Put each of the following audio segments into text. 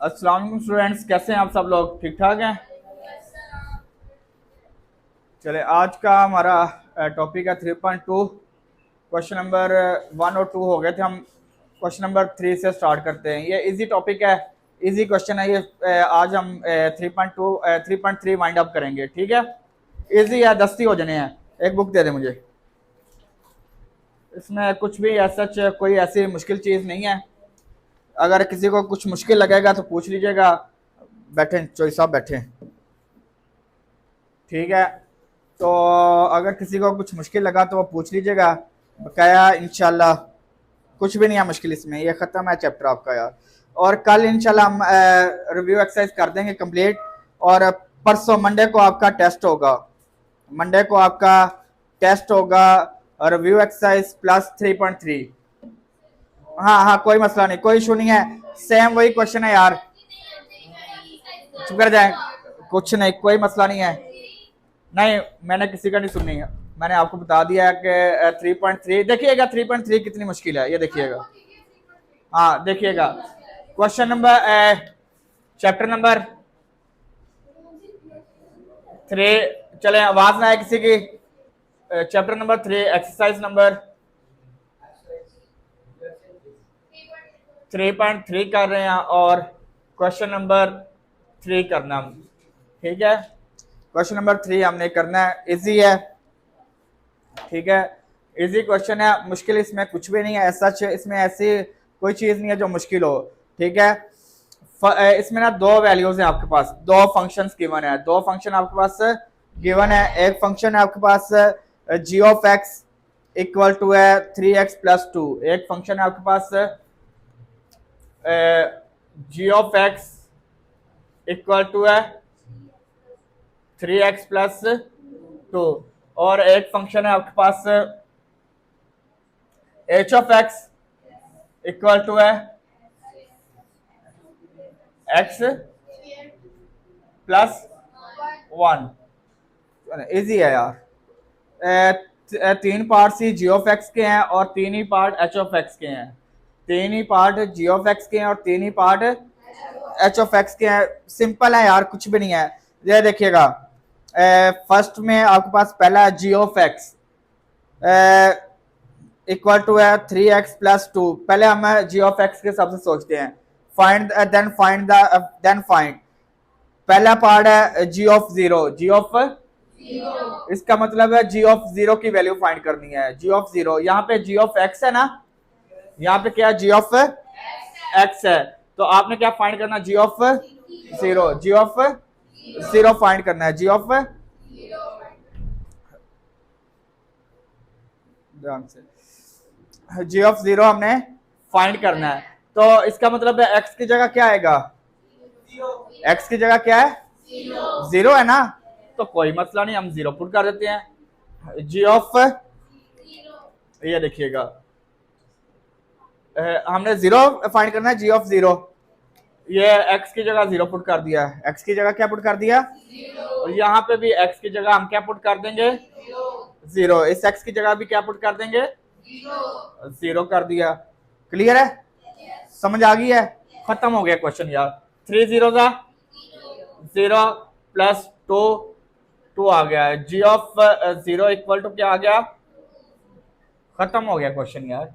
अस्सलाम वालेकुम स्टूडेंट्स, कैसे हैं आप सब लोग? ठीक ठाक हैं? चले, आज का हमारा टॉपिक है 3.2। क्वेश्चन नंबर 1 और 2 हो गए थे, हम क्वेश्चन नंबर 3 से स्टार्ट करते हैं। ये इजी टॉपिक है, इजी क्वेश्चन है ये। आज हम 3.2 3.3 वाइंड अप करेंगे, ठीक है? इजी है, 10 ही हो जाने हैं। एक बुक दे दे मुझे। इसमें कुछ भी ऐसा कोई ऐसी मुश्किल चीज़ नहीं है। अगर किसी को कुछ मुश्किल लगेगा तो पूछ लीजिएगा। बैठे चोई साहब, बैठे, ठीक है? तो अगर किसी को कुछ मुश्किल लगा तो वो पूछ लीजिएगा, बकाया इंशाल्लाह कुछ भी नहीं है मुश्किल इसमें। ये ख़त्म है चैप्टर आपका यार। और कल इंशाल्लाह हम रिव्यू एक्सरसाइज कर देंगे कंप्लीट। और परसों मंडे को आपका टेस्ट होगा। मंडे को आपका टेस्ट होगा रिव्यू एक्सरसाइज प्लस 3.3। हाँ हाँ, कोई मसला नहीं, कोई इशू नहीं है। सेम वही क्वेश्चन है यार, चुप कर जाए। कुछ नहीं, कोई मसला नहीं है। नहीं, मैंने किसी का नहीं सुननी है। मैंने आपको बता दिया है कि 3.3 देखिएगा। 3.3 कितनी मुश्किल है ये देखिएगा। हाँ देखिएगा, क्वेश्चन नंबर चैप्टर नंबर 3। चले, आवाज ना आए किसी की। चैप्टर नंबर 3 एक्सरसाइज नंबर 3.3 कर रहे हैं और क्वेश्चन नंबर 3 करना हम, ठीक है? क्वेश्चन नंबर 3 हमने करना है, इजी है, ठीक है? इजी क्वेश्चन है, मुश्किल इसमें कुछ भी नहीं है ऐसा। इसमें ऐसी कोई चीज़ नहीं है जो मुश्किल हो, ठीक है? इसमें ना दो वैल्यूज हैं आपके पास, दो फंक्शंस गिवन है। दो फंक्शन आपके पास गिवन है। एक फंक्शन है आपके पास G of X equal to है 3x+2। एक फंक्शन है आपके पास G of X equal to है 3x+2। और एक फंक्शन है आपके पास H of X equal to है x+1। इजी है यार। तीन पार्ट सी जी ऑफ एक्स के हैं और तीन ही पार्ट एच ऑफ एक्स के हैं। तीन ही पार्ट जी ऑफ एक्स के हैं और तीन ही पार्ट एच ऑफ एक्स के हैं। सिंपल है यार, कुछ भी नहीं है। ये देखिएगा, फर्स्ट में आपके पास पहला है G of X equal to है 3x+2। पहले हम जी ऑफ एक्स के हिसाब से सोचते हैं। फाइंड देन फाइंड पहला पार्ट है G of zero. G of, इसका मतलब है जी ऑफ जीरो की वैल्यू फाइंड करनी है। जी ऑफ जीरो, यहाँ पे जी ऑफ एक्स है ना, यहाँ पे क्या जी ऑफ एक्स है, तो आपने क्या फाइंड करना? G of zero. G of zero find करना है। जी ऑफ, ध्यान से, जी ऑफ जीरो हमने फाइंड करना है। तो इसका मतलब है एक्स की जगह क्या आएगा? एक्स की जगह क्या है? जीरो है ना, तो कोई मसला नहीं, हम जीरो पुट कर देते हैं। जी ऑफ, ये देखिएगा, हमने जीरो फाइंड करना है। जी ऑफ जीरो, ये एक्स की जगह जीरो पुट कर दिया। एक्स की जगह क्या पुट कर दिया? और यहाँ पे भी एक्स की जगह हम क्या पुट कर देंगे? जीरो। इस एक्स की जगह भी क्या पुट कर देंगे? जीरो कर दिया। क्लियर है? समझ आ गई है? खत्म हो गया क्वेश्चन यार। 3 जीरो का जीरो प्लस टू, टू आ गया है। G of zero equal to क्या आ गया? खत्म हो गया क्वेश्चन यार।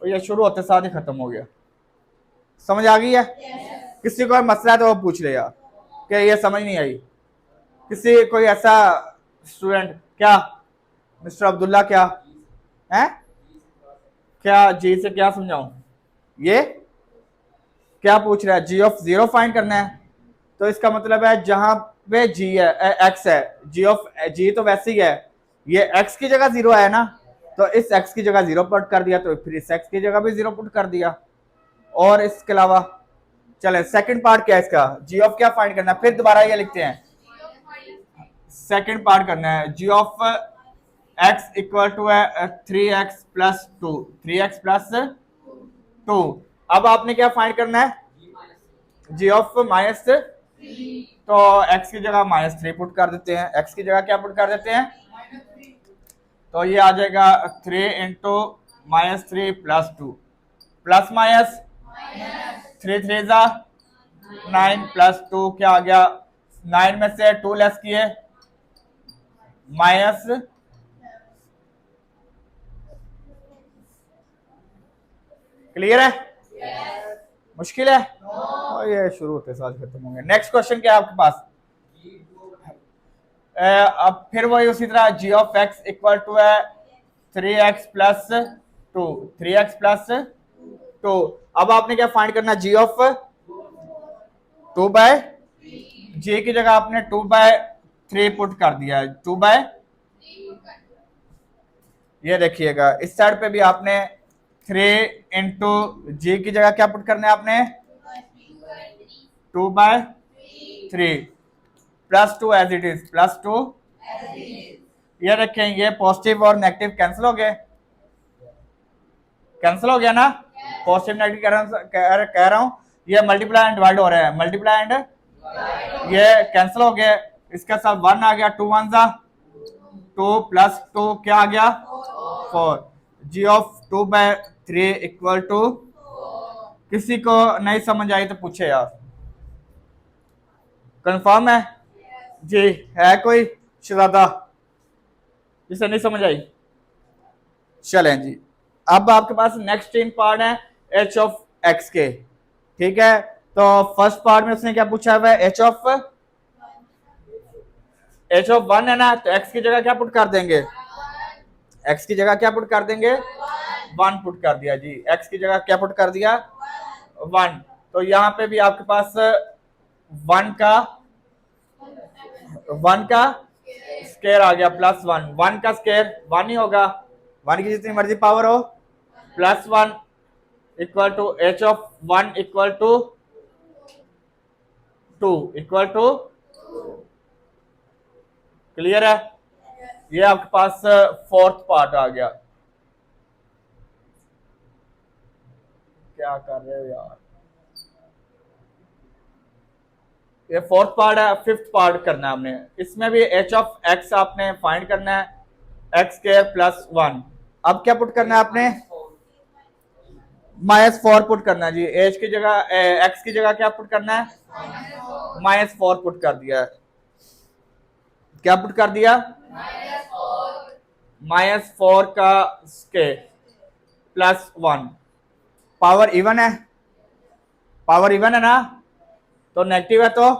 तो ये शुरू होते साथ ही खत्म हो गया। समझ आ गई है? किसी को मसला है तो वो पूछ ले यार कि ये समझ नहीं आई। किसी कोई ऐसा स्टूडेंट, क्या मिस्टर अब्दुल्ला, क्या है? क्या जी से क्या समझाऊं? ये क्या पूछ रहा है? जी ऑफ जीरो फाइंड करना है। तो इसका मतलब है जहां पे जी है, एक्स है, जी ऑफ जी तो वैसे ही है, ये एक्स की जगह जीरो है ना, तो इस एक्स की जगह जीरो पुट कर दिया, तो फिर इस एक्स की जगह भी जीरो पुट कर दिया। और इसके अलावा चले, सेकंड पार्ट क्या है इसका? जी ऑफ क्या फाइंड करना है? फिर दोबारा ये लिखते हैं, सेकंड पार्ट करना है। G of X equal to है 3x+2। 3x+2। अब आपने क्या फाइंड करना है? जी ऑफ माइनस, तो x की जगह -3 पुट कर देते हैं। x की जगह क्या पुट कर देते हैं? तो ये आ जाएगा 3 इंटू -3 + 2 प्लस माइनस 3 3 जा 9 प्लस 2 क्या आ गया, 9 में से 2 लेस किए माइनस, क्लियर है? मुश्किल है? और ये शुरू होते साथ खत्म होंगे। नेक्स्ट क्वेश्चन क्या है आपके पास? अब फिर वही उसी तरह जी ऑफ एक्स इक्वल टू है 3x प्लस 2, 3x प्लस 2। अब आपने क्या फाइंड करना, जी ऑफ 2 बाय, जी की जगह आपने 2 बाय 3 पुट कर दिया है, 2 बाय, ये देखिएगा इस साइड पे भी आपने 3 इंटू जी की जगह क्या पुट करना है आपने, 2 by 3 plus 2 as it is, plus 2, ये रखें, ये पॉजिटिव और नेगेटिव कैंसिल हो गए, कैंसिल हो गया ना, पॉजिटिव नेगेटिव कह रहा हूं, ये मल्टीप्लाई एंड डिवाइड हो रहे हैं, मल्टीप्लाई एंड ये कैंसिल हो गए, इसके साथ 1 आ गया, 2 1 जा 2 प्लस 2 क्या आ गया 4, जी ऑफ 2 बाय 3 इक्वल टू, किसी को नहीं समझ आई तो पूछे यार, कंफर्म है जी? है कोई शहजादा जिसे नहीं समझ आई? चलें जी, अब आपके पास नेक्स्ट इन पार्ट है एच ऑफ एक्स के, ठीक है? तो फर्स्ट पार्ट में उसने क्या पूछा हुआ है, एच ऑफ 1 है ना, तो एक्स की जगह क्या पुट कर देंगे, एक्स की जगह क्या पुट कर देंगे, 1 पुट कर दिया जी, एक्स की जगह क्या पुट कर दिया 1। तो यहाँ पे भी आपके पास 1 का स्केयर आ गया प्लस 1, 1 का स्केयर 1 ही होगा, 1 की जितनी मर्जी पावर हो, plus 1 equal to H of 1 equal to 2 equal to, clear है? ये आपके पास फोर्थ पार्ट आ गया। क्या कर रहे हो यार, ये फोर्थ पार्ट है, फिफ्थ पार्ट करना है हमने, इसमें भी एच ऑफ एक्स आपने फाइंड करना है, एक्स स्क्वायर प्लस 1। अब क्या पुट करना है आपने, -4 पुट करना है जी, एच की जगह एक्स की जगह क्या पुट करना है, -4 पुट कर दिया है, क्या पुट कर दिया, -4 का स्क्वायर प्लस 1, पावर इवन है, पावर इवन है ना, तो नेगेटिव है तो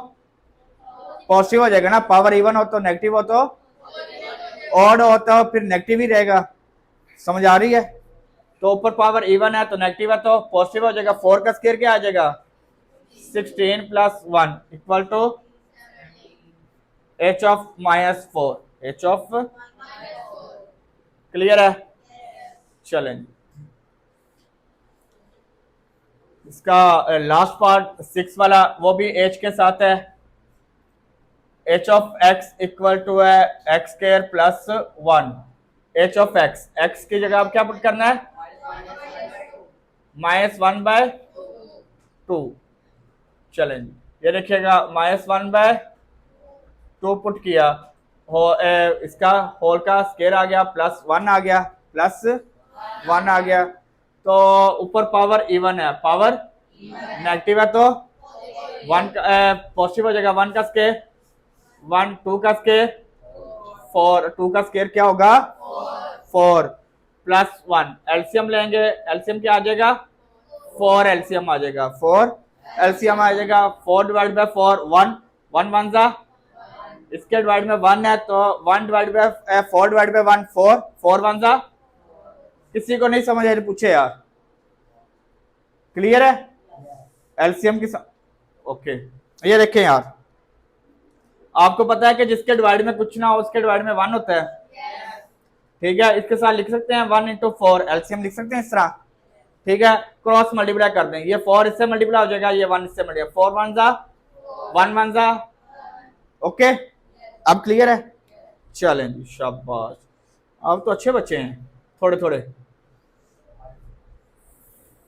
पॉजिटिव हो जाएगा ना, पावर इवन हो तो नेगेटिव हो तो ऑड हो तो फिर नेगेटिव ही रहेगा, समझ आ रही है? तो ऊपर पावर इवन है तो नेगेटिव है तो पॉजिटिव हो जाएगा, 4 का स्क्वायर क्या आ जाएगा 16 plus 1 equal to H of -4, H of, clear है? चलें, इसका लास्ट पार्ट 6 वाला वो भी एच के साथ है, H of X equal to है X square plus 1, H of X, X की जगह आप क्या पुट करना है -1/2, चलें ये देखिएगा -1/2 पुट किया हो, इसका होल का स्क्वायर आ गया प्लस 1 आ गया, प्लस 1 आ गया, तो ऊपर पावर इवन है, पावर नेगेटिव है तो 1 पॉजिटिव हो जाएगा, 1 का स्क्वायर 1, 2 का स्क्वायर 4, 2 का स्क्वायर क्या होगा 4 प्लस 1, एलसीएम लेंगे, एलसीएम क्या आ जाएगा 4 एलसीएम आ जाएगा, 4 एलसीएम आ जाएगा, 4 डिवाइड बाय 4 1, 1 1 जा, इसके डिवाइड में 1 है तो 1 डिवाइड बाय 4 डिवाइड बाय 1 4, 4 1 जा, किसी को नहीं समझ आए पूछे यार, क्लियर है? एलसीएम की ओके, ये देखें यार, आपको पता है कि जिसके डिवाइड में कुछ ना हो उसके डिवाइड में 1 होता है, ठीक है? इसके साथ लिख सकते हैं 1 × 4, एलसीएम लिख सकते हैं इस तरह, ठीक है? क्रॉस मल्टीप्लाई कर दें, ये 4 इससे मल्टीप्लाई हो जाएगा, ये 1 इससे मल्टीप्लाई, 4 1 जा 1 1 जा, ओके, अब क्लियर है? चलें जी, शाबाश, अब तो अच्छे बच्चे हैं, थोड़े थोड़े।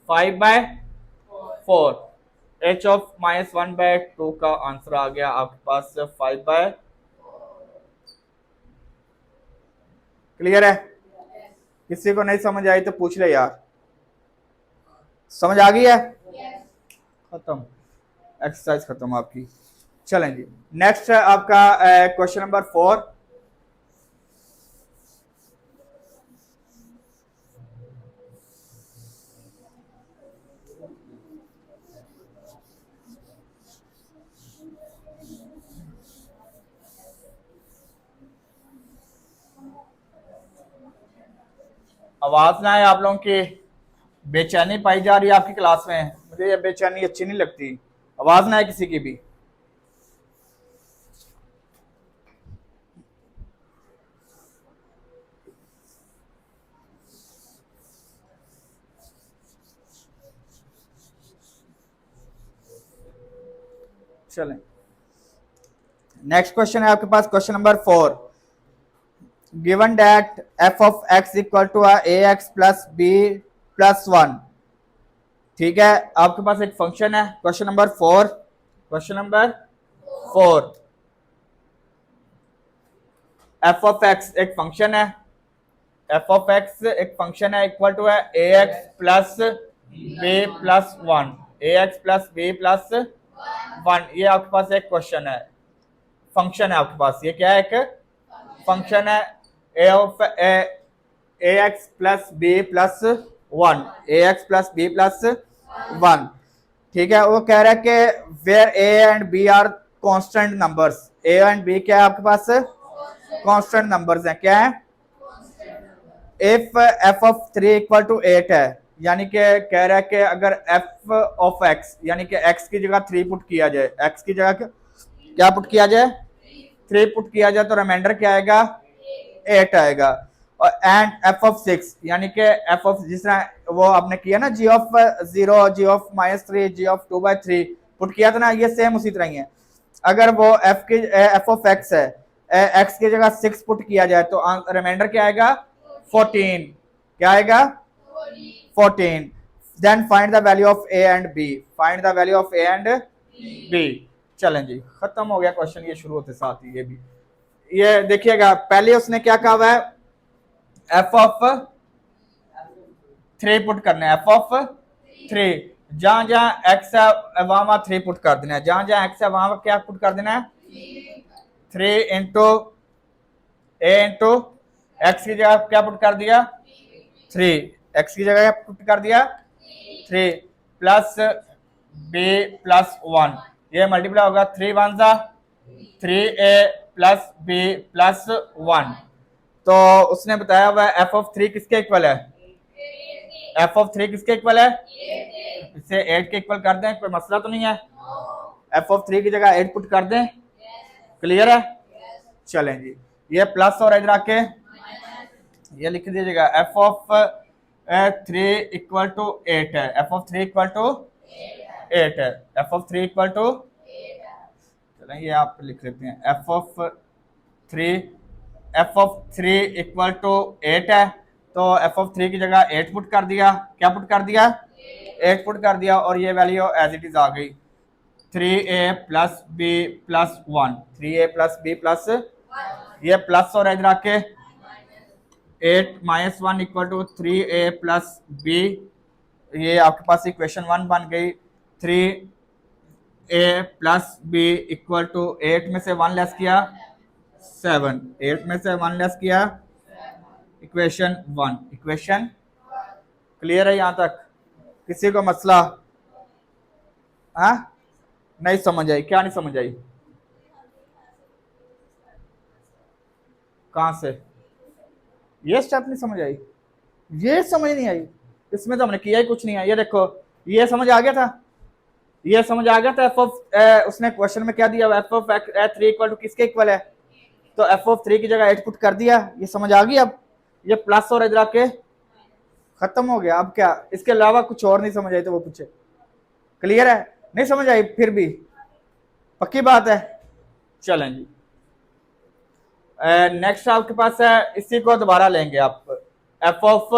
5/4, एच ऑफ -1/2 का आंसर आ गया आपके पास 5/, क्लियर है? किसी को नहीं समझ आई तो पूछ ले यार, समझ आ गई है? खत्म। एक्सरसाइज खत्म आपकी। चलें जी, नेक्स्ट है आपका क्वेश्चन नंबर 4। आवाज ना है आप लोगों की, बेचैनी पाई जा रही है आपकी क्लास में, मुझे ये बेचैनी अच्छी नहीं लगती। आवाज ना है किसी की भी। चलें, नेक्स्ट क्वेश्चन है आपके पास, question number 4। Given that F of X equal to A X plus B plus 1। ठीक है, आपके पास एक फंक्शन है। Question number 4, question number 4, F of X एक फंक्शन है, एफ ऑफ एक्स एक फंक्शन है इक्वल टू है A X plus B plus 1, A X plus B plus 1। ये आपके पास एक क्वेश्चन है, फंक्शन है आपके पास। ये क्या है? एक फंक्शन है A of A X plus B plus 1, A X plus B plus 1। ठीक है, वो कह रहा है कि where A and B are constant numbers. A and B क्या है आपके पास? कांस्टेंट नंबर्स हैं। क्या है? If F of 3 equal to 8 है, यानी कि कह रहा है कि अगर एफ ऑफ एक्स यानी कि एक्स की जगह 3 पुट किया जाए, एक्स की जगह क्या पुट किया जाए? 3 पुट किया जाए तो रिमाइंडर क्या आएगा? 8 आएगा। और एंड एफ ऑफ 6 यानी कि एफ ऑफ, जिस तरह वो आपने किया ना G of 0, G of -3, G of 2/3 put किया था ना, ये सेम उसी तरह ही है। अगर वो एफ ऑफ एक्स है, एक्स की जगह 6 पुट किया जाए तो रिमाइंडर क्या आएगा? 14। क्या आएगा? 14। Then find the value of A and B, find the value of A and B. चलें जी, खत्म हो गया क्वेश्चन ये शुरू होते साथ ही। ये भी ये देखिएगा, पहले उसने क्या कहा हुआ है? एफ ऑफ 3 पुट करना है, एफ ऑफ 3। जहां जहां एक्स है वहां वहां 3 पुट कर देना है, जहां जहां एक्स है वहां क्या पुट कर देना है? 3 इंटू ए इंटू एक्स की जगह क्या पुट कर दिया? 3, एक्स की जगह पुट कर दिया 3 प्लस बी प्लस 1। ये मल्टीप्लाई होगा 3 1 जा 3a प्लस बी प्लस 1। तो उसने बताया हुआ एफ ऑफ 3 किसके इक्वल है? एफ ऑफ 3 किसके इक्वल है? इसे 8 के इक्वल कर दें, कोई मसला तो नहीं है। एफ ऑफ 3 की जगह 8 पुट कर दें। क्लियर है? चलें जी, ये प्लस और इधर आके ये लिख दीजिएगा, एफ ऑफ 3 इक्वल टू 8 है, एफ ऑफ 3 इक्वल टू 8 है, एफ ऑफ 3 इक्वल टू, चलें ये आप लिख लेते हैं, एफ ऑफ 3 इक्वल टू 8 है। तो एफ ऑफ 3 की जगह 8 पुट कर दिया। क्या पुट कर दिया? 8 पुट कर दिया और ये वैल्यू एज इट इज आ गई 3a plus B plus 1, 3a plus B plus, ये प्लस और इधर आके 8 - 1 equal to 3a plus B. ये आपके पास इक्वेशन 1 बन गई। 3a plus B equal to 8 में से 1 लेस किया 7, 8 में से 1 लेस किया इक्वेशन 1। इक्वेशन क्लियर है यहां तक? किसी को मसला? हाँ, नहीं समझ आई? क्या नहीं समझ आई? कहां से? ये स्टेप नहीं समझ आई? ये समझ नहीं आई? इसमें तो हमने किया ही कुछ नहीं है। ये देखो, ये समझ आ गया था, ये समझ आ गया था। एफ ऑफ उसने क्वेश्चन में क्या दिया? एफ ऑफ 3 इक्वल टू किसके इक्वल है? तो एफ ऑफ 3 की जगह 8 पुट कर दिया। ये समझ आ गई? अब ये प्लस और इधर आके खत्म हो गया। अब क्या इसके अलावा कुछ और नहीं समझ आई तो वो पूछे। क्लियर है? नहीं समझ आई फिर भी? पक्की बात है? चलें जी, नेक्स्ट आपके पास है, इसी को दोबारा लेंगे आप। F of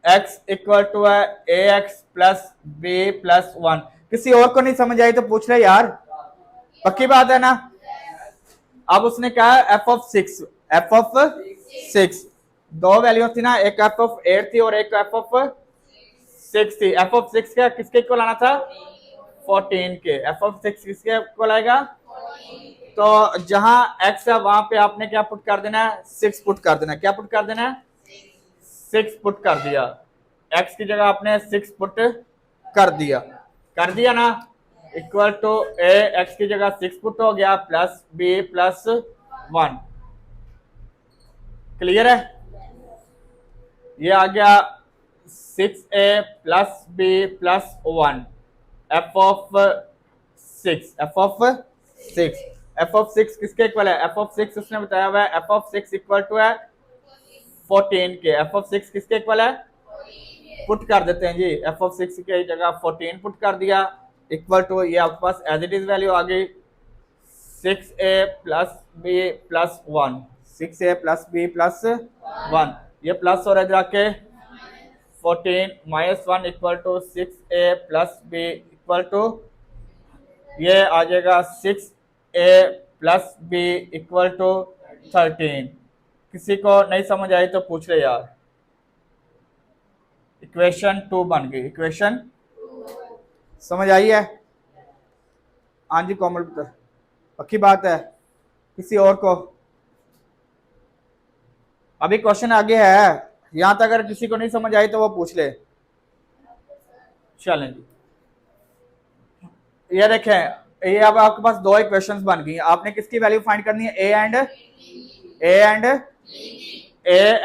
X equal to है A X plus B plus 1। किसी और को नहीं समझ आई तो पूछ रहे यार, पक्की बात है ना? अब उसने कहा एफ ऑफ 6, एफ ऑफ 6 दो वैल्यू थी ना, एक एफ ऑफ 8 थी और एक एफ ऑफ 6 थी। एफ ऑफ 6 का किसके इक्वल आना था? 14 के। एफ ऑफ 6 किसके इक्वल आएगा? तो जहां x है वहां पे आपने क्या पुट कर देना है? 6 पुट कर देना है। क्या पुट कर देना है? 6 पुट कर दिया। x की जगह आपने 6 पुट कर दिया ना, इक्वल टू ए, x की जगह 6 पुट हो गया प्लस b प्लस 1। क्लियर है? ये आ गया 6a plus b plus 1 F of 6। F of 6, F of 6 किसके इक्वल है? एफ ऑफ 6 उसने बताया हुआ है एफ ऑफ 6 इक्वल टू है 14 के। एफ ऑफ 6 किसके इक्वल है? पुट कर देते हैं जी, एफ ऑफ 6 की जगह 14 पुट कर दिया, इक्वल टू ये आपके पास एज इट इज वैल्यू आ गई 6a plus b plus 1। 6a plus b plus 1, ये प्लस और इधर आके 14 minus 1 equal to 6a plus b equal to ये आ जाएगा 6a plus b equal to 13। किसी को नहीं समझ आई तो पूछ ले यार। इक्वेशन 2 बन गई। इक्वेशन समझ आई है? हाँ जी कोमल पुत्र, पक्की बात है? किसी और को? अभी क्वेश्चन आगे है, यहां तक अगर किसी को नहीं समझ आई तो वो पूछ ले। चलें जी, ये देखें, ये अब आपके पास दो इक्वेशंस बन गई। आपने किसकी वैल्यू फाइंड करनी है? ए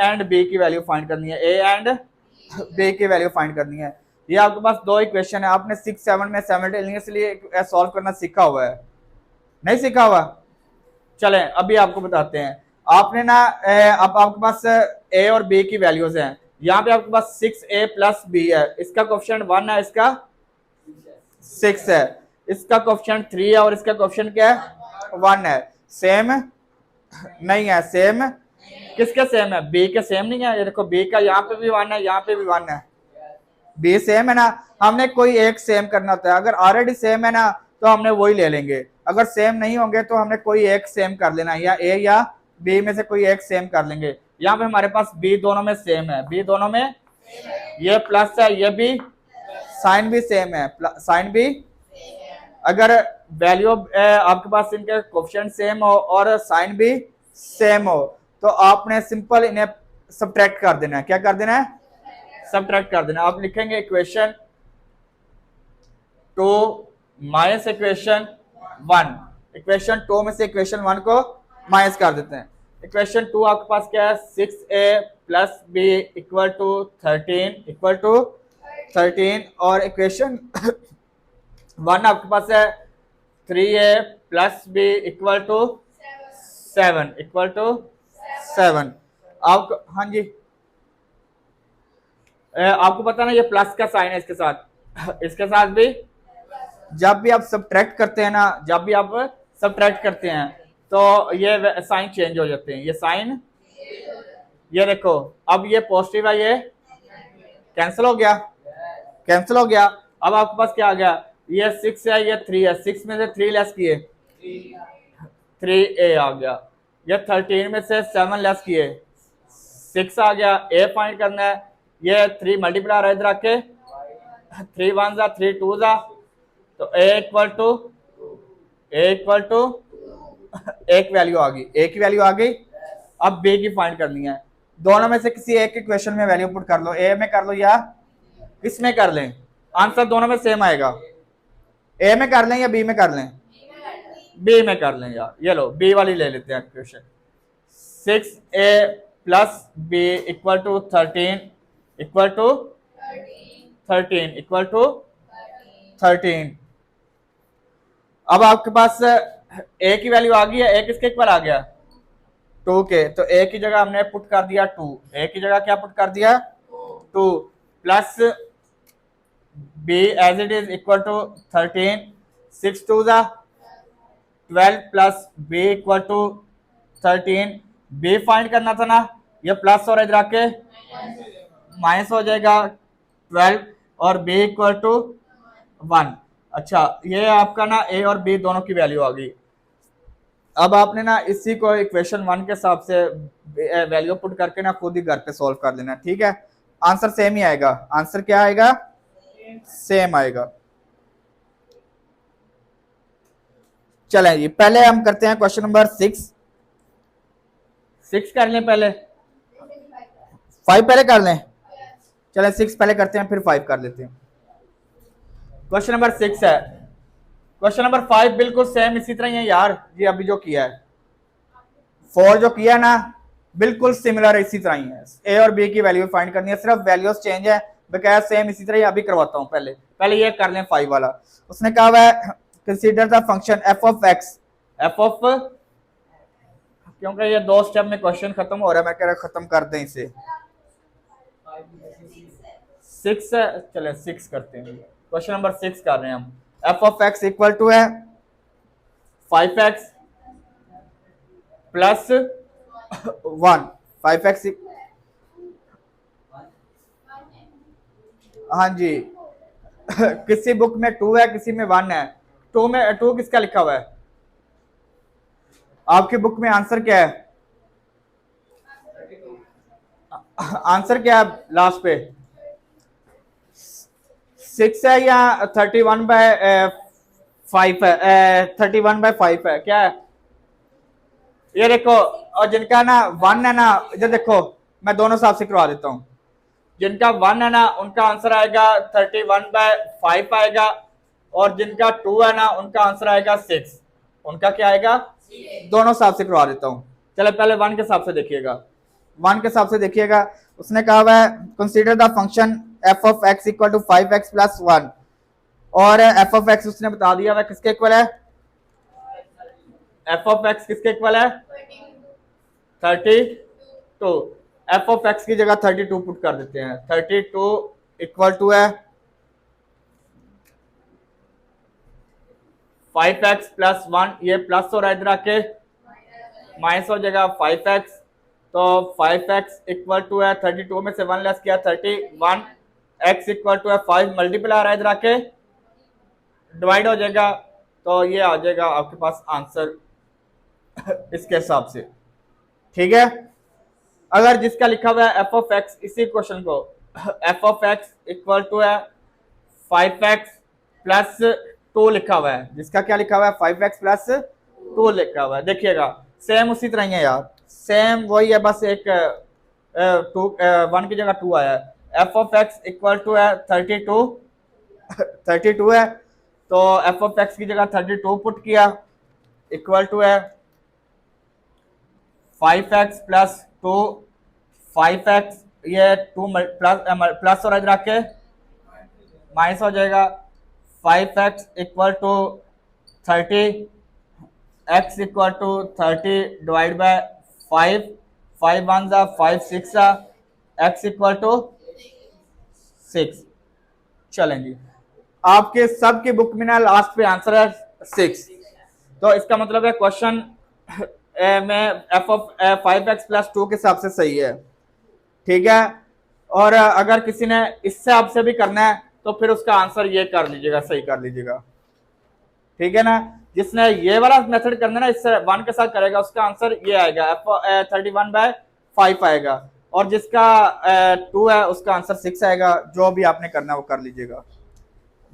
एंड बी की वैल्यू फाइंड करनी है। ए एंड बी की वैल्यू फाइंड करनी है। ये आपके पास दो इक्वेशन है। आपने 6 7 में साइमल्टेनियसली सॉल्व करना सीखा हुआ है? नहीं सीखा हुआ? चलें अभी आपको बताते हैं। आपने ना अब आपके पास ए और बी की वैल्यूज हैं। यहाँ पे आपके पास 6a प्लस बी है, इसका कोएफिशिएंट 1 है, इसका 6 है, इसका कोएफिशिएंट 3 है और इसका कोएफिशिएंट क्या है? 1 है। सेम नहीं है? सेम किसके सेम है? बी के सेम नहीं है। ये देखो बी का यहाँ पे भी 1 है, यहाँ पे भी 1 है। बी सेम है ना, हमने कोई एक सेम करना होता है। अगर ऑलरेडी सेम है ना तो हमने वही ले लेंगे, अगर सेम नहीं होंगे तो हमने कोई एक सेम कर लेना, या ए या बी में से कोई एक सेम कर लेंगे। यहाँ पे हमारे पास बी दोनों में सेम है, बी दोनों में, ये प्लस है, ये भी, साइन भी सेम है, साइन भी। अगर वैल्यू आपके पास इनके कोएफिशिएंट सेम हो और साइन भी सेम हो तो आपने सिंपल इन्हें सब्ट्रैक्ट कर देना है। क्या कर देना है? सब्ट्रैक्ट कर देना। आप लिखेंगे इक्वेशन 2 माइनस इक्वेशन 1। इक्वेशन 2 में से इक्वेशन 1 को माइनस कर देते हैं। इक्वेशन 2 आपके पास क्या है? 6a plus b equal to 13 और इक्वेशन 1 आपके पास है 3a plus b equal to 7 आपको, हाँ जी आपको पता ना ये प्लस का साइन है इसके साथ, इसके साथ भी जब भी आप सब्ट्रैक्ट करते हैं ना, जब भी आप सब्ट्रैक्ट करते हैं तो ये साइन चेंज हो जाते हैं। ये साइन, ये देखो अब ये पॉजिटिव है, ये कैंसिल हो गया, कैंसिल हो गया। अब आपके पास क्या आ गया? ये 6 है, ये 3 है, 6 में से 3 लेस किए 3a आ गया। ये 13 में से 7 लेस किए 6 आ गया। a फाइंड करना है, ये 3 मल्टीप्लाई रहा इधर आके, 3 1 जा 3 2 जा, तो a इक्वल टू एक वैल्यू आ गई, a की वैल्यू आ गई। अब b की फाइंड करनी है। दोनों में से किसी एक इक्वेशन में वैल्यू पुट कर लो, a में कर लो या किस में कर लें, आंसर दोनों में सेम आएगा। a में कर लें या b में कर लें? b में कर लें यार। ये लो b वाली ले लेते हैं equation. 6a plus b equal to 13 equal to 13। अब आपके पास a की वैल्यू आ गई है, a किसके इक्वल आ गया? 2 के। तो a की जगह हमने पुट कर दिया 2, a की जगह क्या पुट कर दिया? 2 plus b as it is equal to 13, 6 2 जा 12 plus b equal to 13। b find करना था ना, ये प्लस और इधर आके माइनस हो जाएगा 12 और b इक्वल टू 1। अच्छा ये आपका ना a और b दोनों की वैल्यू आ गई। अब आपने ना इसी को इक्वेशन 1 के हिसाब से वैल्यू पुट करके ना खुद ही घर पे सॉल्व कर देना, ठीक है? आंसर सेम ही आएगा। आंसर क्या आएगा? सेम आएगा। चलें जी, पहले हम करते हैं क्वेश्चन नंबर 6 कर लें, पहले 5 पहले कर लें। चलें 6 पहले करते हैं, फिर 5 कर लेते हैं। क्वेश्चन नंबर 6 है। क्वेश्चन नंबर 5 बिल्कुल सेम इसी तरह ही है यार जी, अभी जो किया है 4 जो किया ना बिल्कुल सिमिलर इसी तरह ही है। ए और बी की वैल्यू फाइंड करनी है, सिर्फ वैल्यूज चेंज है, बकाया सेम इसी तरह ही अभी करवाता हूं। पहले ये कर लें 5 वाला। उसने कहा हुआ है consider the function F of x, F of, क्योंकि ये 2 स्टेप में क्वेश्चन खत्म हो रहा है, मैं कह रहा खत्म कर दें इसे। 6 है, चले 6 करते हैं। क्वेश्चन नंबर 6 कर रहे हैं हम। F of X equal to है 5x प्लस 1, 5x, हाँ जी किसी बुक में 2 है, किसी में 1 है। 2 में 2 किसका लिखा हुआ है आपकी बुक में? आंसर क्या है? आंसर क्या है लास्ट पे? 6 है या 31/5 है? 31/5 है क्या है? ये देखो, और जिनका ना 1 है ना, इधर देखो मैं दोनों हिसाब से करवा देता हूँ। जिनका 1 है ना उनका आंसर आएगा 31/5 आएगा, और जिनका 2 है ना उनका आंसर आएगा 6। उनका क्या आएगा? दोनों हिसाब से करवा देता हूँ। चलो पहले 1 के हिसाब से देखिएगा, 1 के हिसाब से देखिएगा। उसने कहा हुआ है consider the function F of X equal to 5x plus 1, और एफ ऑफ एक्स उसने बता दिया हुआ किसके इक्वल है? एफ ऑफ एक्स किसके इक्वल है? 32। एफ ऑफ एक्स की जगह 32 पुट कर देते हैं। 32 इक्वल टू है 5x प्लस 1, ये प्लस हो रहा है इधर आके, माइनस हो जाएगा 5x। तो 5x इक्वल टू है 32 में से 1 लेस किया 31, x इक्वल टू है 5 मल्टीप्लाई आ रहा है इधर आके, डिवाइड हो जाएगा। तो ये आ जाएगा आपके पास आंसर इसके हिसाब से, ठीक है। अगर जिसका लिखा हुआ है एफ ऑफ एक्स, इसी क्वेश्चन को F of X equal to है 5x प्लस 2 लिखा हुआ है, जिसका क्या लिखा हुआ है? 5x प्लस 2 लिखा हुआ है। देखिएगा सेम उसी तरह ही है यार, सेम वही है, बस एक 1 की जगह 2 आया है। F of X equal to है 32 है, तो एफ ऑफ एक्स की जगह 32 पुट किया, इक्वल टू है 5x प्लस 2, 5x ये 2 प्लस और इधर आके माइनस हो जाएगा। 5x equal to 30, x equal to 30 divide by 5, 5 1 जा 5 6 जा, x इक्वल टू 6। चलेंगे आपके सबकी बुक में ना लास्ट पे आंसर है 6, तो इसका मतलब है क्वेश्चन में एफ ऑफ 5x प्लस 2 के हिसाब से सही है, ठीक है। और अगर किसी ने इस हिसाब से भी करना है तो फिर उसका आंसर ये कर लीजिएगा, सही कर लीजिएगा, ठीक है ना। जिसने ये वाला मेथड करना है ना, इससे 1 के साथ करेगा, उसका आंसर ये आएगा 31/5 आएगा, और जिसका 2 है उसका आंसर 6 आएगा। जो भी आपने करना है वो कर लीजिएगा।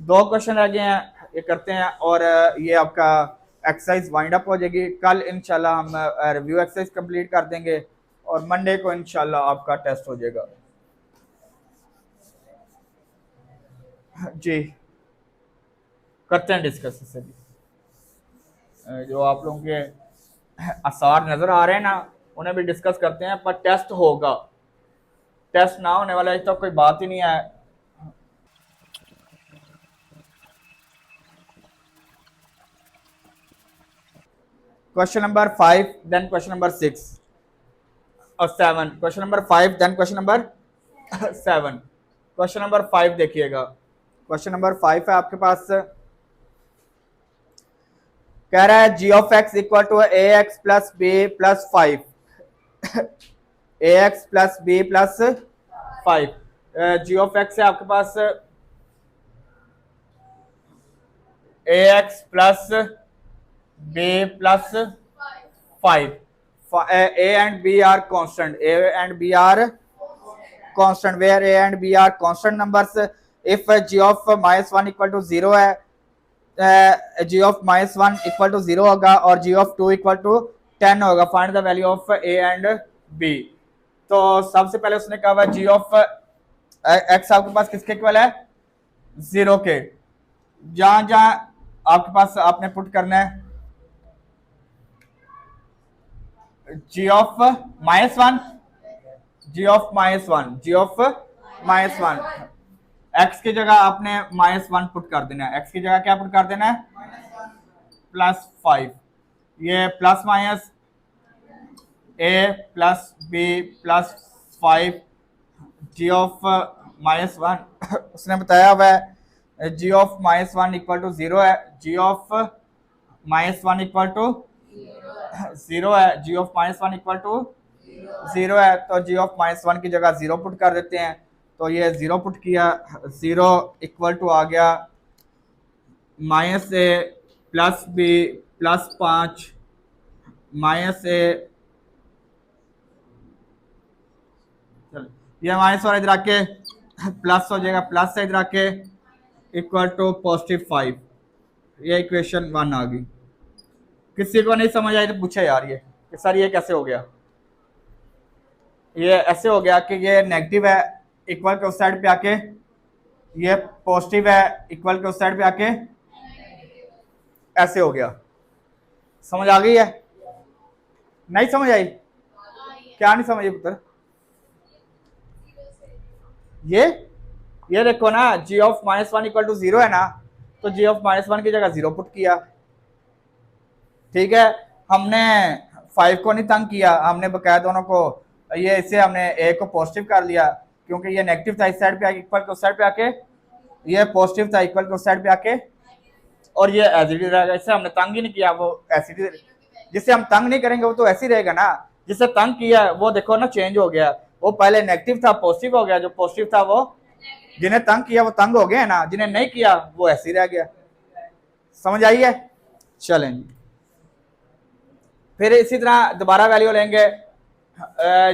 2 क्वेश्चन रह गए हैं, ये करते हैं, और ये आपका एक्सरसाइज वाइंड अप हो जाएगी। कल इंशाल्लाह हम रिव्यू एक्सरसाइज कंप्लीट कर देंगे, और मंडे को इंशाल्लाह आपका टेस्ट हो जाएगा जी। करते हैं डिस्कस इससे भी। जो आप लोगों के आसार नजर आ रहे हैं ना उन्हें भी डिस्कस करते हैं, पर टेस्ट होगा, टेस्ट ना होने वाला तो कोई बात ही नहीं है। Question number 5 then question number 6 और 7। Question number 5 then question number 7। Question number 5 देखिएगा। क्वेश्चन नंबर 5 है आपके पास, कह रहा है G of X equal to A X plus B plus 5, A X plus B plus 5। G of X है आपके पास A X plus B plus 5। A and B are constant. A and B are constant. Where A and B are constant numbers. If g of -1 equal to 0 है, G of -1 equal to 0 होगा और जी of 2 equal to 10 होगा। Find the value of A and B. तो सबसे पहले उसने कहा हुआ जी ऑफ एक्स आपके पास किसके इक्वल है, 0 के। जहां जहां आपके पास आपने पुट करना है G of -1, G of -1, G of -1, X की जगह आपने -1 पुट कर देना है। एक्स की जगह क्या पुट कर देना है, +5। ये plus minus A plus B +5 G of -1 उसने बताया हुआ है जी ऑफ -1 इक्वल टू 0 है, जी ऑफ -1 इक्वल टू 0 है, जी ऑफ -1 इक्वल टू 0 है। तो जी ऑफ -1 की जगह 0 पुट कर देते हैं। तो ये 0 पुट किया, 0 इक्वल टू आ गया -a प्लस बी +5 -a, ये माइनस और इधर आके प्लस हो जाएगा, प्लस से इधर आके इक्वल टू +5। ये इक्वेशन 1 आ गई। किसी को नहीं समझ आई तो पूछे यार ये कि सर ये कैसे हो गया। ये ऐसे हो गया कि ये नेगेटिव है इक्वल के उस साइड पे आके, ये पॉजिटिव है इक्वल के उस साइड पे आके ऐसे हो गया। समझ आ गई है, नहीं समझ आई, क्या नहीं समझ आई पुत्र। ये देखो ना, जी ऑफ -1 इक्वल टू 0 है ना, तो जी ऑफ -1 की जगह 0 पुट किया। ठीक है, हमने 5 को नहीं तंग किया, हमने बकाया दोनों को, ये इससे हमने ए को पॉजिटिव कर लिया क्योंकि ये नेगेटिव था इस साइड पे आके, इक्वल के उस साइड पे आके ये पॉजिटिव था इक्वल के उस साइड पे आके, और ये एज इट इज रहेगा। इससे हमने तंग ही नहीं किया, वो ऐसे जिससे हम तंग नहीं करेंगे वो तो ऐसे ही रहेगा ना। जिससे तंग किया वो देखो ना चेंज हो गया, वो पहले नेगेटिव था पॉजिटिव हो गया, जो पॉजिटिव था वो, जिन्हें तंग किया वो तंग हो गया ना, जिन्हें नहीं किया वो ऐसे ही रह गया। समझ आई है, चलें फिर इसी तरह दोबारा वैल्यू लेंगे।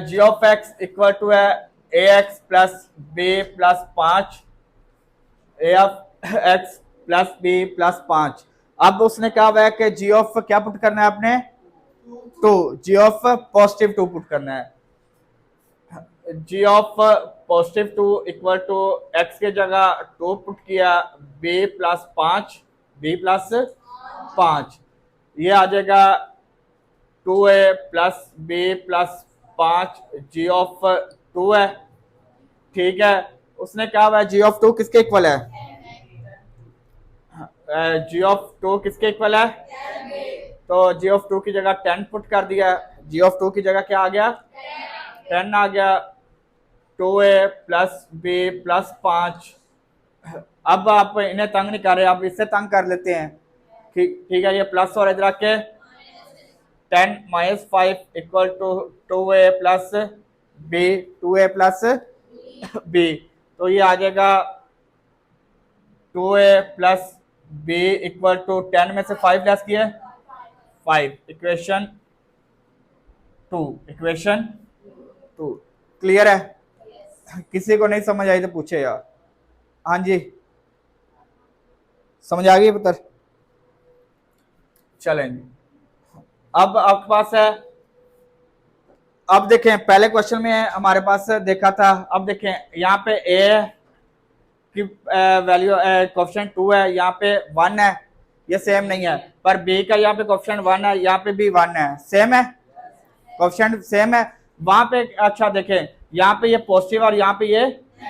G of X equal to है A X plus B +5, A of X plus B +5। अब उसने कहा हुआ है कि जी ऑफ क्या पुट करना है आपने, 2, जी ऑफ +2 पुट करना है। G of +2 equal to x के जगह 2 पुट किया, बी +5, बी +5, ये आ जाएगा 2a plus B +5, G of 2 है। ठीक है, उसने कहा हुआ है जी ऑफ 2 किसके इक्वल है, जी ऑफ 2 किसके इक्वल है, तो जी ऑफ 2 की जगह 10 पुट कर दिया। जी ऑफ 2 की जगह क्या आ गया, 10 आ गया, 2a प्लस बी +5। अब आप इन्हें तंग नहीं कर रहे, आप इससे तंग कर लेते हैं। ठीक है, ये प्लस और इधर आके 10 -5 equal to 2a plus B, 2a plus B, तो ये आ जाएगा 2a plus B equal to 10 में से 5 लेस किए 5, इक्वेशन 2, इक्वेशन 2। क्लियर है, किसी को नहीं समझ आई तो पूछे यार। हाँ जी, समझ आ गई पुत्र, चलेंगे। अब आपके पास है, अब देखें पहले क्वेश्चन में हमारे पास देखा था, अब देखें यहाँ पे ए की वैल्यू कोएफिशिएंट 2 है, यहाँ पे 1 है, ये सेम नहीं है, पर बी का यहाँ पे कोएफिशिएंट 1 है, यहाँ पे भी 1 है, सेम है, कोएफिशिएंट सेम है। वहां पे अच्छा देखें, यहाँ पे ये पॉजिटिव और यहाँ पे ये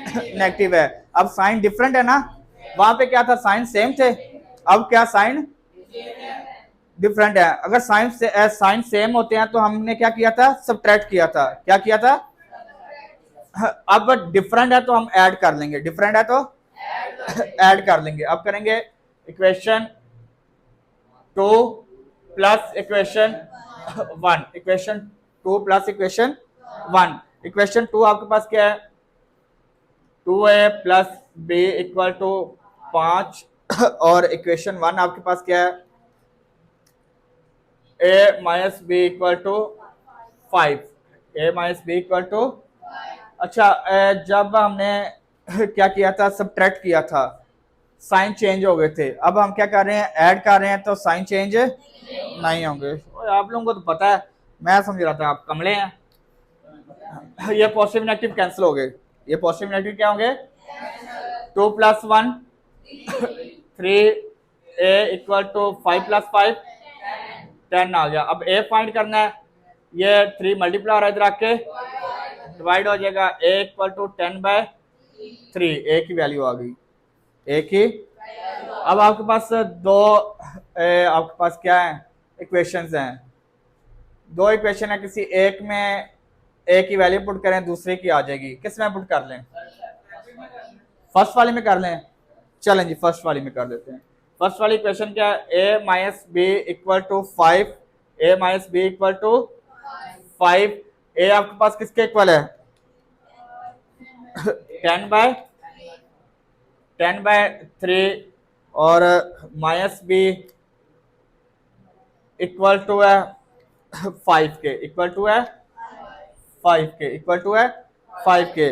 नेगेटिव है। अब साइन डिफरेंट है ना, वहां पे क्या था, साइन सेम थे, अब क्या साइन डिफरेंट है। अगर साइन सेम होते हैं तो हमने क्या किया था, सब्ट्रैक्ट किया था। क्या किया था, अब डिफरेंट है तो हम ऐड कर लेंगे, डिफरेंट है तो ऐड कर लेंगे। अब करेंगे equation 2 plus equation 1, equation 2 plus equation 1। Equation 2 आपके पास क्या है, 2a plus B equal to 5, और इक्वेशन 1 आपके पास क्या है, a minus B equal to 5, a minus B equal to. अच्छा, जब हमने क्या किया था, सब्ट्रैक्ट किया था, साइन चेंज हो गए थे। अब हम क्या कर रहे हैं, ऐड कर रहे हैं, तो साइन चेंज नहीं होंगे। आप लोगों को तो पता है, मैं समझ रहा था आप कमले हैं। ये पॉजिटिव नेगेटिव कैंसिल हो गए, ये पॉजिटिव नेगेटिव क्या होंगे, 2+1 3a इक्वल टू 5+5 10 आ गया। अब a फाइंड करना है, ये 3 मल्टीप्लाई हो रहा है इधर आके डिवाइड हो जाएगा, a इक्वल टू 10/3, a की वैल्यू आ गई, a की। अब आपके पास आपके पास क्या है, इक्वेशंस हैं, दो इक्वेशन है, किसी एक में a की वैल्यू पुट करें, दूसरे की आ जाएगी, किस में पुट कर लें, फर्स्ट वाले में कर लें। चलें जी फर्स्ट वाली में कर देते हैं। फर्स्ट वाली इक्वेशन क्या है, a minus B equal to 5, a minus B equal to 5, a आपके पास किसके इक्वल है 10/3 और माइनस बी इक्वल टू है 5 के, इक्वल टू है 5 के, इक्वल टू है 5 के।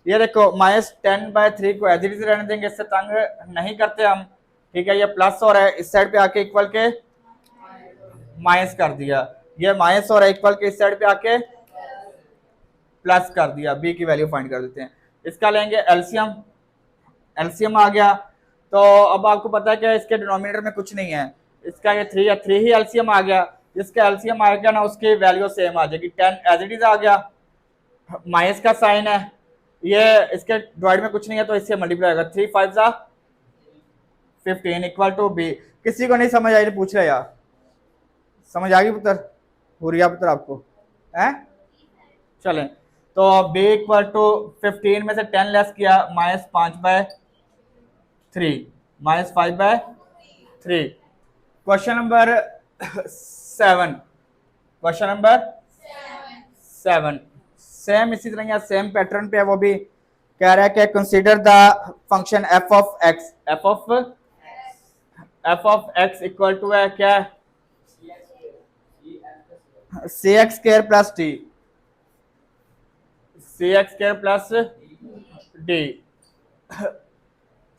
ये देखो -10/3 को एज इट इज रहने देंगे, इससे तंग नहीं करते हम, ठीक है। ये प्लस हो रहा है, इस साइड पे आके इक्वल के माइनस कर दिया, ये माइनस हो रहा है, इक्वल के इस साइड पे आके प्लस कर दिया। बी की वैल्यू फाइंड कर देते हैं, इसका लेंगे एलसीएम, एलसीएम आ गया। तो अब आपको पता है कि इसके डिनोमिनेटर में कुछ नहीं है, इसका ये 3 है, 3 ही एलसीएम आ गया, जिसका एलसीएम आ गया ना उसकी वैल्यू सेम आ जाएगी, 10 एज इट इज आ गया, माइनस का साइन है, ये इसके डिवाइड में कुछ नहीं है तो इससे मल्टीप्लाई होगा, 3 5 जा 15 इक्वल टू बी। किसी को नहीं समझ आई तो पूछ रहे यार, समझ आ गई पुत्र, पूरी पुत्र आपको है। चलें तो b इक्वल टू 15 में से 10 लेस किया, -5/3 -5/3। Question number 7, question number 7 same इसी तरह या सेम पैटर्न पे है, वो भी कह रहा है कि consider the function f of x, f of x equal to है क्या, cx square plus d, cx square plus d,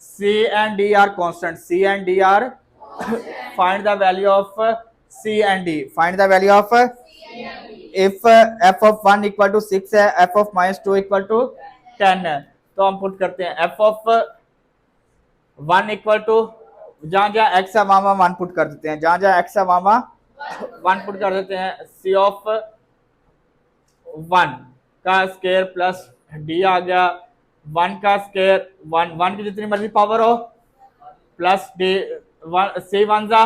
c and d are constant, c and d are find the value of c and d, find the value of if f of 1 equal to 6 है, f of -2 equal to 10 है, तो हम put करते हैं f of 1 equal to, जहां जहां x है वहां 1 पुट कर देते हैं, जहां जहां x है वहां 1 पुट कर देते हैं। c ऑफ 1 का स्क्वायर प्लस d आ गया, 1 का स्क्वायर 1 की जितनी मर्जी पावर हो प्लस d, c 1 जा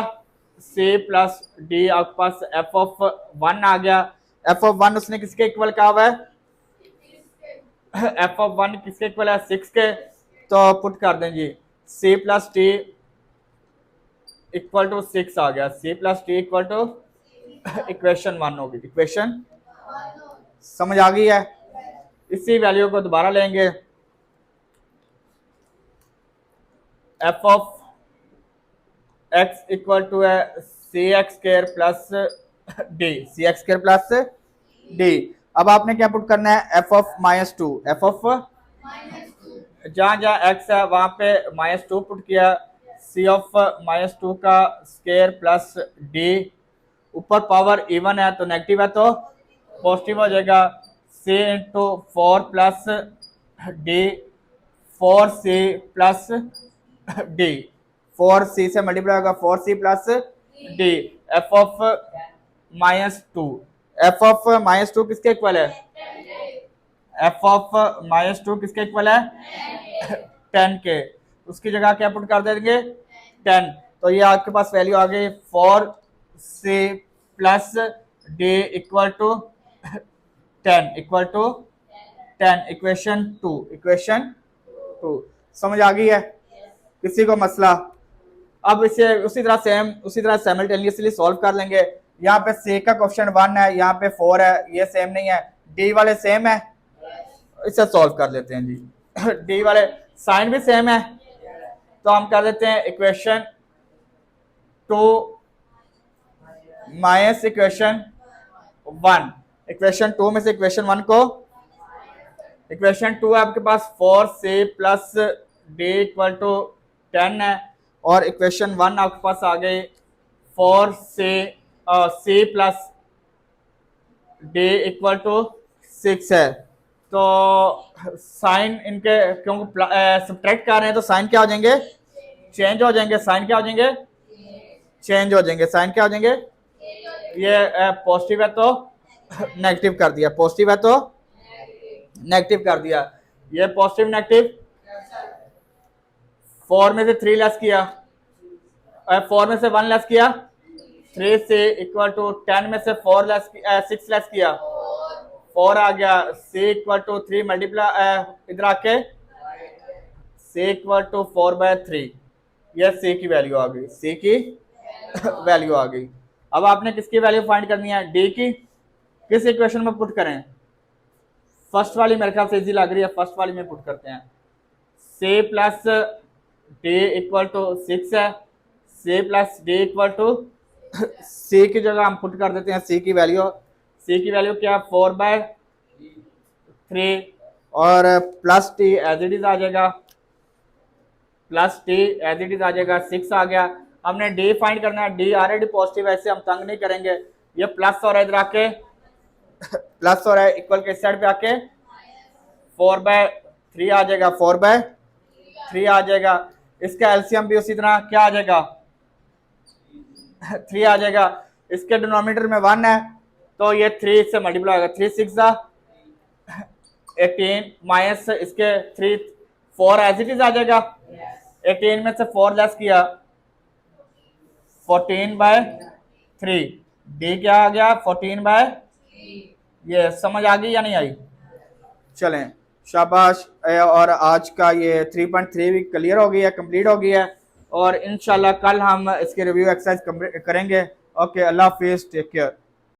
c प्लस d, आपके पास f ऑफ 1 आ गया। f ऑफ 1 उसने किसके इक्वल कहा हुआ है, f ऑफ 1 किसके इक्वल है 6 के, तो पुट कर दें जी c plus t equal to 6 आ गया, c plus t equal to equation 1 होगी, इक्वेशन समझ आ गई है। इसी वैल्यू को दोबारा लेंगे, f of x equal to है cx square plus d, cx square plus d। अब आपने क्या पुट करना है, f ऑफ -2, f ऑफ जहां जहां x है वहां पे -2 पुट किया, c ऑफ -2 का स्क्वायर प्लस d, ऊपर पावर इवन है तो नेगेटिव है तो पॉजिटिव हो जाएगा, c into 4 plus d, 4c plus d, 4c से मल्टीप्लाई होगा 4c plus d, f of -2, f of -2 किसके इक्वल है, f ऑफ -2 किसके इक्वल है 10 के, उसकी जगह क्या पुट कर देंगे 10, तो ये आपके पास वैल्यू आ गई 4c plus d equal to 10, equal to 10, equation 2, equation 2 समझ आ गई है। किसी को मसला, अब इसे उसी तरह साइमल्टेनियसली सॉल्व कर लेंगे। यहाँ पे c का क्वेश्चन 1 है, यहाँ पे 4 है, ये सेम नहीं है, d वाले सेम है, इसे सॉल्व कर लेते हैं जी। d वाले साइन भी सेम है, तो हम कर देते हैं इक्वेशन 2 माइनस इक्वेशन 1, इक्वेशन 2 में से इक्वेशन 1 को, इक्वेशन 2 है आपके पास 4c plus d equal to 10 है, और इक्वेशन 1 आपके पास आ गई 4 से c plus d equal to 6 है। तो साइन इनके क्योंकि सब्ट्रैक्ट कर रहे हैं तो साइन क्या हो जाएंगे, चेंज हो जाएंगे। साइन क्या हो जाएंगे, चेंज हो जाएंगे। साइन क्या हो जाएंगे, ये पॉजिटिव है तो नेगेटिव कर दिया, पॉजिटिव है तो नेगेटिव कर दिया। ये पॉजिटिव नेगेटिव 4 में से 3 लेस किया, 4 में से 1 लेस किया, 3 से इक्वल टू 10 में से 4 लेस 6 लेस किया, 4 आ गया। c इक्वल टू 3 मल्टीप्लाई इधर आके c इक्वल टू 4/3, ये c की वैल्यू आ गई, c की वैल्यू आ गई। अब आपने किसकी वैल्यू फाइंड करनी है, d की। किस इक्वेशन में पुट करें, फर्स्ट वाली मेरे ख्याल से इजी लग रही है, फर्स्ट वाली में पुट करते हैं। c plus d equal to 6 है, c plus d equal to c की जगह हम पुट कर देते हैं c की वैल्यू क्या, 4/3, और plus t as it is आ जाएगा, plus t as it is आ जाएगा, 6 आ गया। हमने d फाइंड करना है, d ऑलरेडी पॉजिटिव है, ऐसे हम तंग नहीं करेंगे। ये प्लस हो रहा है इधर आके, प्लस हो रहा है, इक्वल के साइड पे आके 4/3 आ जाएगा, 4/3 आ जाएगा। इसका एलसीएम भी उसी तरह क्या आ जाएगा, 3 आ जाएगा। इसके डिनोमिनेटर में 1 है तो ये 3 से मल्टीप्लाई होगा, 3 6 18 माइनस इसके 3 4 एज इट इज आ जाएगा। 18 में से 4 लेस किया, 14/3, डी क्या आ गया, 14/3। ये समझ आ गई या नहीं आई, चलें शाबाश। और आज का ये 3.3 भी क्लियर हो गई है, कंप्लीट हो गई है, और इंशाल्लाह कल हम इसके रिव्यू एक्सरसाइज करेंगे। ओके, अल्लाह हाफिज़, टेक केयर।